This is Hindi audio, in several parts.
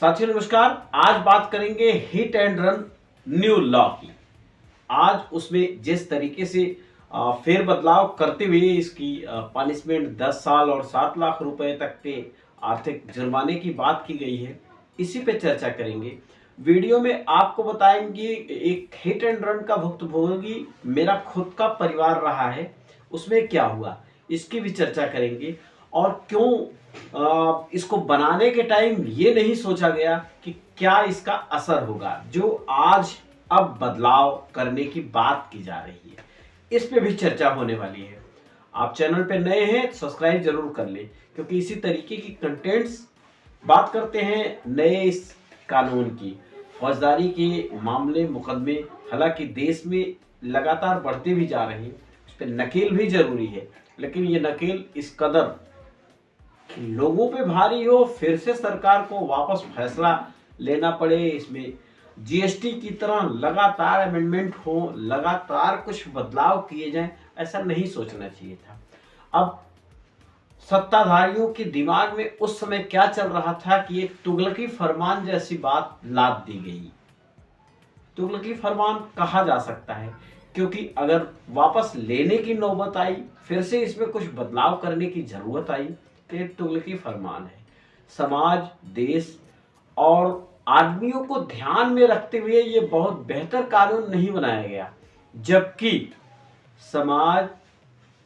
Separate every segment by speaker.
Speaker 1: साथियों नमस्कार। आज बात करेंगे hit and run new law की। आज उसमें जिस तरीके से फेर बदलाव करते हुए इसकी पनिशमेंट 10 साल और 7 लाख रुपए तक के आर्थिक जुर्माने की बात की गई है, इसी पे चर्चा करेंगे। वीडियो में आपको बताएंगे एक हिट एंड रन का भुक्तभोगी मेरा खुद का परिवार रहा है, उसमें क्या हुआ इसकी भी चर्चा करेंगे। और क्यों इसको बनाने के टाइम ये नहीं सोचा गया कि क्या इसका असर होगा, जो आज अब बदलाव करने की बात की जा रही है, इस पे भी चर्चा होने वाली है। आप चैनल पे नए हैं सब्सक्राइब जरूर कर लें, क्योंकि इसी तरीके की कंटेंट्स बात करते हैं नए इस कानून की। फौजदारी के मामले मुकदमे हालांकि देश में लगातार बढ़ते भी जा रहे हैं, उस पर नकेल भी जरूरी है, लेकिन ये नकेल इस कदर लोगों पे भारी हो, फिर से सरकार को वापस फैसला लेना पड़े, इसमें जीएसटी की तरह लगातार अमेंडमेंट हो, लगातार कुछ बदलाव किए जाएं, ऐसा नहीं सोचना चाहिए था। अब सत्ताधारियों के दिमाग में उस समय क्या चल रहा था कि एक तुगलकी फरमान जैसी बात लाद दी गई। तुगलकी फरमान कहा जा सकता है, क्योंकि अगर वापस लेने की नौबत आई, फिर से इसमें कुछ बदलाव करने की जरूरत आई, तो तुगलकी फरमान है। समाज, देश और आदमियों को ध्यान में रखते हुए ये बहुत बेहतर कानून नहीं बनाया गया, जबकि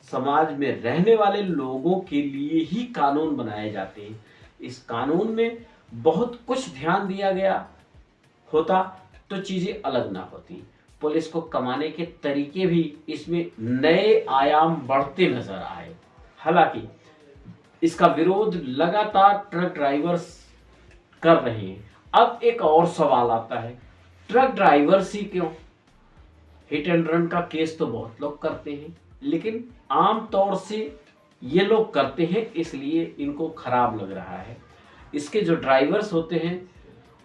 Speaker 1: समाज में रहने वाले लोगों के लिए ही कानून बनाए जाते हैं। इस कानून में बहुत कुछ ध्यान दिया गया होता तो चीजें अलग ना होती। पुलिस को कमाने के तरीके भी इसमें नए आयाम बढ़ते नजर आए। हालांकि इसका विरोध लगातार ट्रक ड्राइवर्स कर रहे हैं। अब एक और सवाल आता है, ट्रक ड्राइवर्स ही क्यों? हिट एंड रन का केस तो बहुत लोग करते हैं, लेकिन आम तौर से ये लोग करते हैं इसलिए इनको खराब लग रहा है। इसके जो ड्राइवर्स होते हैं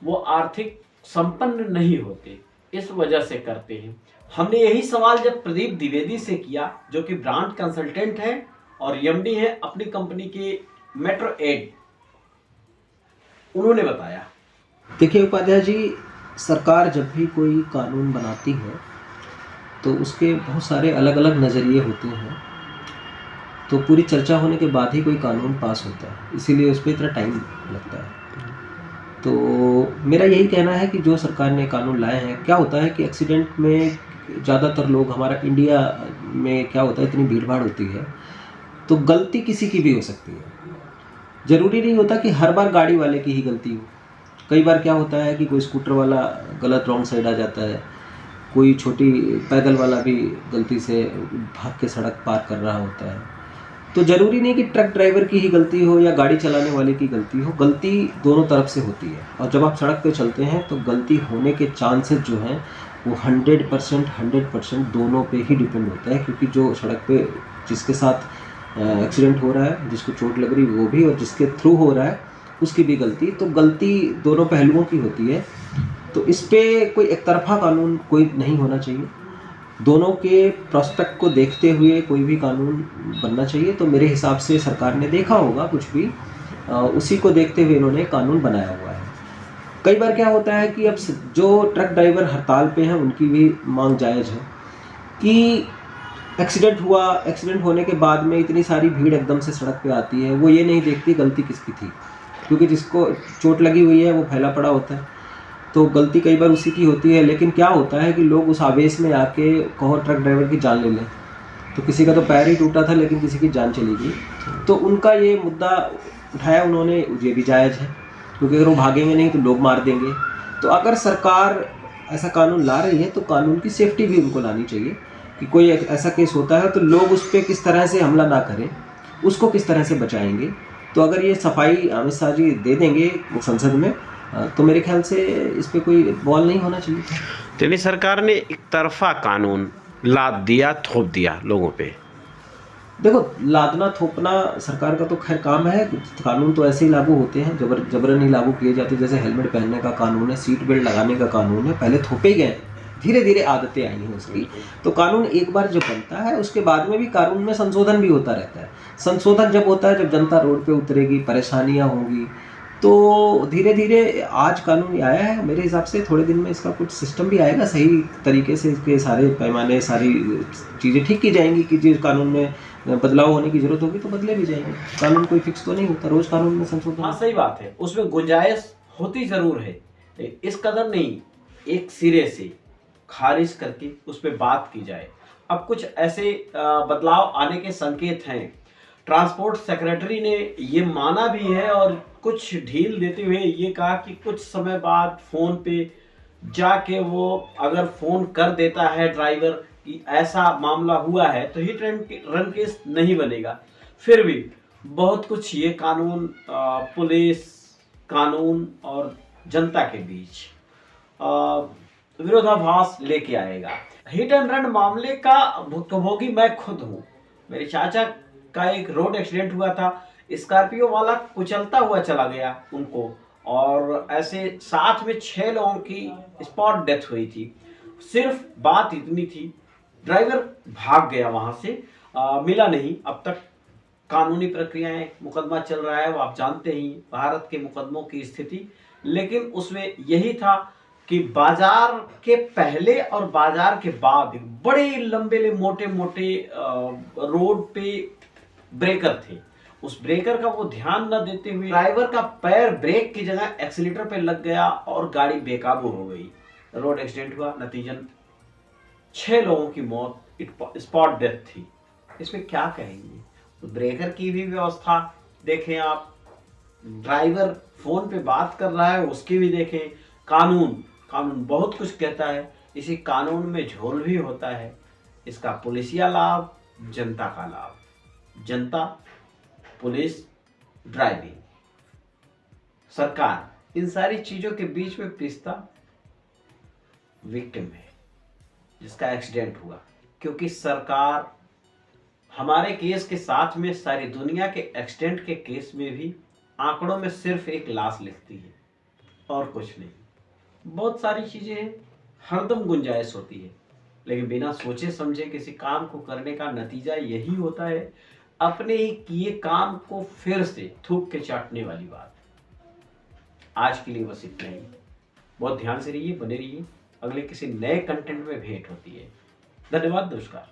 Speaker 1: वो आर्थिक संपन्न नहीं होते, इस वजह से करते हैं। हमने यही सवाल जब प्रदीप द्विवेदी से किया, जो कि ब्रांड कंसल्टेंट है और एमडी है अपनी कंपनी के मेट्रो एड, उन्होंने बताया।
Speaker 2: देखिए उपाध्याय जी, सरकार जब भी कोई कानून बनाती है तो उसके बहुत सारे अलग अलग नज़रिए होते हैं, तो पूरी चर्चा होने के बाद ही कोई कानून पास होता है, इसीलिए उस पर इतना टाइम लगता है। तो मेरा यही कहना है कि जो सरकार ने कानून लाए हैं, क्या होता है कि एक्सीडेंट में ज़्यादातर लोग, हमारा इंडिया में क्या होता है, इतनी भीड़ भाड़ होती है, तो गलती किसी की भी हो सकती है। ज़रूरी नहीं होता कि हर बार गाड़ी वाले की ही गलती हो। कई बार क्या होता है कि कोई स्कूटर वाला गलत रॉन्ग साइड आ जाता है, कोई छोटी पैदल वाला भी गलती से भाग के सड़क पार कर रहा होता है। तो ज़रूरी नहीं कि ट्रक ड्राइवर की ही गलती हो या गाड़ी चलाने वाले की गलती हो, गलती दोनों तरफ से होती है। और जब आप सड़क पे चलते हैं तो गलती होने के चांसेस जो हैं वो 100% दोनों पे ही डिपेंड होता है, क्योंकि जो सड़क पे जिसके साथ एक्सीडेंट हो रहा है, जिसको चोट लग रही वो भी, और जिसके थ्रू हो रहा है उसकी भी गलती, तो गलती दोनों पहलुओं की होती है। तो इस पे कोई एक तरफा कानून कोई नहीं होना चाहिए, दोनों के प्रोस्पेक्ट को देखते हुए कोई भी कानून बनना चाहिए। तो मेरे हिसाब से सरकार ने देखा होगा कुछ भी, उसी को देखते हुए इन्होंने कानून बनाया हुआ है। कई बार क्या होता है कि अब जो ट्रक ड्राइवर हड़ताल पे हैं उनकी भी मांग जायज़ है कि एक्सीडेंट हुआ, एक्सीडेंट होने के बाद में इतनी सारी भीड़ एकदम से सड़क पे आती है, वो ये नहीं देखती गलती किसकी थी, क्योंकि जिसको चोट लगी हुई है वो फैला पड़ा होता है, तो गलती कई बार उसी की होती है। लेकिन क्या होता है कि लोग उस आवेश में आके कहो ट्रक ड्राइवर की जान ले लें, तो किसी का तो पैर ही टूटा था लेकिन किसी की जान चली गई। तो उनका ये मुद्दा उठाया उन्होंने, ये भी जायज़ है, क्योंकि अगर वो भागेंगे नहीं तो लोग मार देंगे। तो अगर सरकार ऐसा कानून ला रही है तो कानून की सेफ्टी भी उनको लानी चाहिए कि कोई ऐसा केस होता है तो लोग उस पर किस तरह से हमला ना करें, उसको किस तरह से बचाएंगे। तो अगर ये सफाई अमित शाह जी दे देंगे संसद में, तो मेरे ख्याल से इस पर कोई बॉल नहीं होना चाहिए।
Speaker 1: दिल्ली सरकार ने एक तरफा कानून लाद दिया, थोप दिया लोगों पे।
Speaker 2: देखो, लादना थोपना सरकार का तो खैर काम है, कानून तो ऐसे ही लागू होते हैं, जबरन ही लागू किए जाते हैं। जैसे हेलमेट पहनने का कानून है, सीट बेल्ट लगाने का कानून है, पहले थोपे गए, धीरे धीरे आदतें आई हैं उसकी। तो कानून एक बार जब बनता है उसके बाद में भी कानून में संशोधन भी होता रहता है। संशोधन जब होता है जब जनता रोड पे उतरेगी, परेशानियां होंगी, तो धीरे धीरे आज कानून ये आया है, मेरे हिसाब से थोड़े दिन में इसका कुछ सिस्टम भी आएगा सही तरीके से, इसके सारे पैमाने सारी चीज़ें ठीक की जाएंगी कि जिस कानून में बदलाव होने की जरूरत होगी तो बदले भी जाएंगे। कानून कोई फिक्स तो नहीं होता, रोज कानून में संशोधन।
Speaker 1: हाँ सही बात है, उसमें गुंजाइश होती जरूर है, इस कदर नहीं एक सिरे से खारिज करके उस पर बात की जाए। अब कुछ ऐसे बदलाव आने के संकेत हैं। ट्रांसपोर्ट सेक्रेटरी ने ये माना भी है और कुछ ढील देते हुए ये कहा कि कुछ समय बाद फोन पे जाके वो अगर फोन कर देता है ड्राइवर कि ऐसा मामला हुआ है तो हिट एंड रन केस नहीं बनेगा। फिर भी बहुत कुछ ये कानून पुलिस कानून और जनता के बीच विरोधाभास लेके आएगा। हिट एंड रन मामले का भुक्तभोगी मैं खुद हूँ। मेरे चाचा का एक रोड एक्सीडेंट हुआ था, स्कॉर्पियो वाला कुचलता हुआ चला गया उनको, और ऐसे साथ में 6 लोगों की स्पॉट डेथ हुई थी। सिर्फ बात इतनी थी, ड्राइवर भाग गया वहां से, मिला नहीं। अब तक कानूनी प्रक्रियाएं, मुकदमा चल रहा है, वो आप जानते ही भारत के मुकदमों की स्थिति। लेकिन उसमें यही था कि बाजार के पहले और बाजार के बाद बड़े लंबे मोटे मोटे रोड पे ब्रेकर थे। उस ब्रेकर का वो ध्यान न देते हुए ड्राइवर का पैर ब्रेक की जगह एक्सीलेटर पे लग गया और गाड़ी बेकाबू हो गई। रोड एक्सीडेंट हुआ, नतीजन 6 लोगों की मौत, स्पॉट डेथ थी। इसमें क्या कहेंगे? तो ब्रेकर की भी व्यवस्था देखें आप, ड्राइवर फोन पे बात कर रहा है उसकी भी देखें। कानून बहुत कुछ कहता है, इसी कानून में झोल भी होता है। इसका पुलिसिया लाभ, जनता का लाभ। जनता, पुलिस, ड्राइविंग, सरकार, इन सारी चीजों के बीच में पिसता विक्टिम है जिसका एक्सीडेंट हुआ। क्योंकि सरकार हमारे केस के साथ में सारी दुनिया के एक्सीडेंट के केस में भी आंकड़ों में सिर्फ एक लाश लिखती है और कुछ नहीं। बहुत सारी चीजें हरदम गुंजाइश होती है, लेकिन बिना सोचे समझे किसी काम को करने का नतीजा यही होता है, अपने ही किए काम को फिर से थूक के चाटने वाली बात। आज के लिए बस इतना ही। बहुत ध्यान से रहिए, बने रहिए, अगले किसी नए कंटेंट में भेंट होती है। धन्यवाद, नमस्कार।